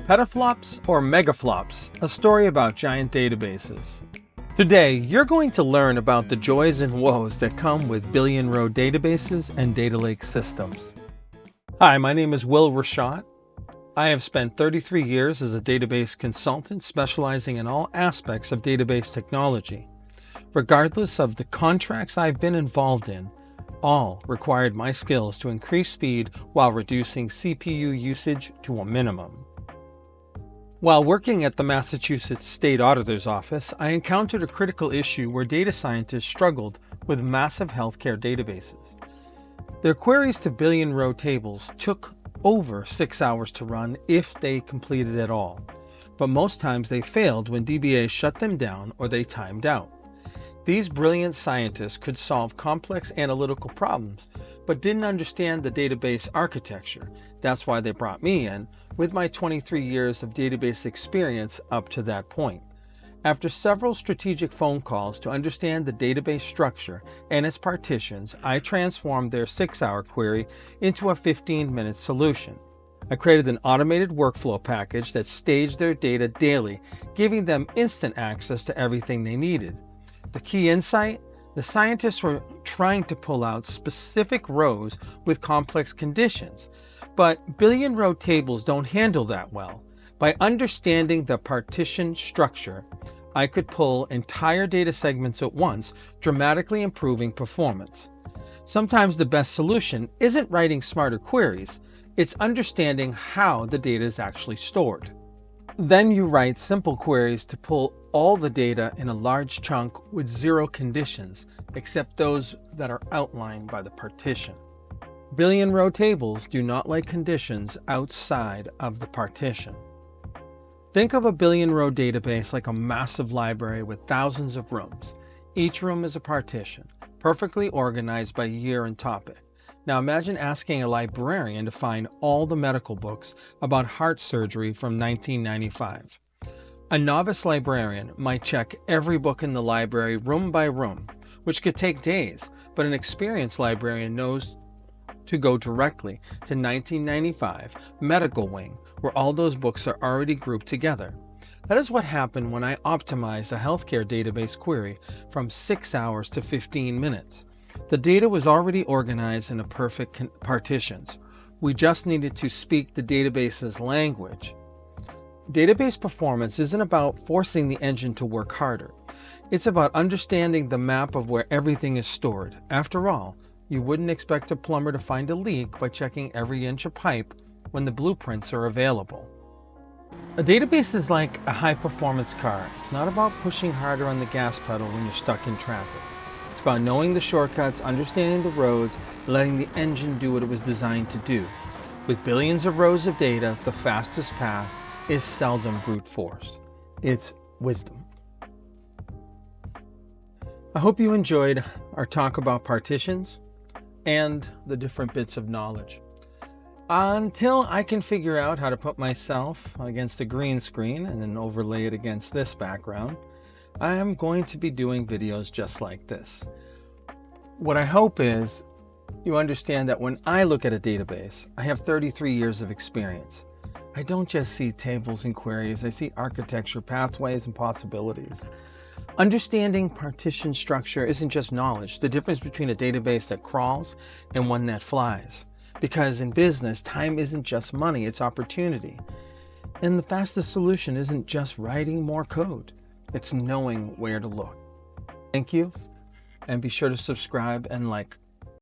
Petaflops or Megaflops, a story about giant databases. Today, you're going to learn about the joys and woes that come with billion-row databases and data lake systems. Hi, my name is Will Ritchotte. I have spent 33 years as a database consultant specializing in all aspects of database technology. Regardless of the contracts I've been involved in, all required my skills to increase speed while reducing CPU usage to a minimum. While working at the Massachusetts State Auditor's Office, I encountered a critical issue where data scientists struggled with massive healthcare databases. Their queries to billion-row tables took over 6 hours to run if they completed at all, but most times they failed when DBAs shut them down or they timed out. These brilliant scientists could solve complex analytical problems, but didn't understand the database architecture. That's why they brought me in, with my 23 years of database experience up to that point. After several strategic phone calls to understand the database structure and its partitions, I transformed their 6-hour query into a 15-minute solution. I created an automated workflow package that staged their data daily, giving them instant access to everything they needed. The key insight? The scientists were trying to pull out specific rows with complex conditions, but billion-row tables don't handle that well. By understanding the partition structure, I could pull entire data segments at once, dramatically improving performance. Sometimes the best solution isn't writing smarter queries, it's understanding how the data is actually stored. Then you write simple queries to pull all the data in a large chunk with zero conditions, except those that are outlined by the partition. Billion-row tables do not like conditions outside of the partition. Think of a billion-row database like a massive library with thousands of rooms. Each room is a partition, perfectly organized by year and topic. Now imagine asking a librarian to find all the medical books about heart surgery from 1995. A novice librarian might check every book in the library room by room, which could take days, but an experienced librarian knows to go directly to 1995 Medical Wing, where all those books are already grouped together. That is what happened when I optimized a healthcare database query from 6 hours to 15 minutes. The data was already organized in a perfect partitions. We just needed to speak the database's language. Database performance isn't about forcing the engine to work harder. It's about understanding the map of where everything is stored. After all, you wouldn't expect a plumber to find a leak by checking every inch of pipe when the blueprints are available. A database is like a high-performance car. It's not about pushing harder on the gas pedal when you're stuck in traffic. It's about knowing the shortcuts, understanding the roads, and letting the engine do what it was designed to do. With billions of rows of data, the fastest path is seldom brute force. It's wisdom. I hope you enjoyed our talk about partitions and the different bits of knowledge. Until I can figure out how to put myself against a green screen and then overlay it against this background, I am going to be doing videos just like this. What I hope is you understand that when I look at a database, I have 33 years of experience. I don't just see tables and queries, I see architecture, pathways, and possibilities. Understanding partition structure isn't just knowledge, the difference between a database that crawls and one that flies. Because in business, time isn't just money, it's opportunity. And the fastest solution isn't just writing more code, it's knowing where to look. Thank you, and be sure to subscribe and like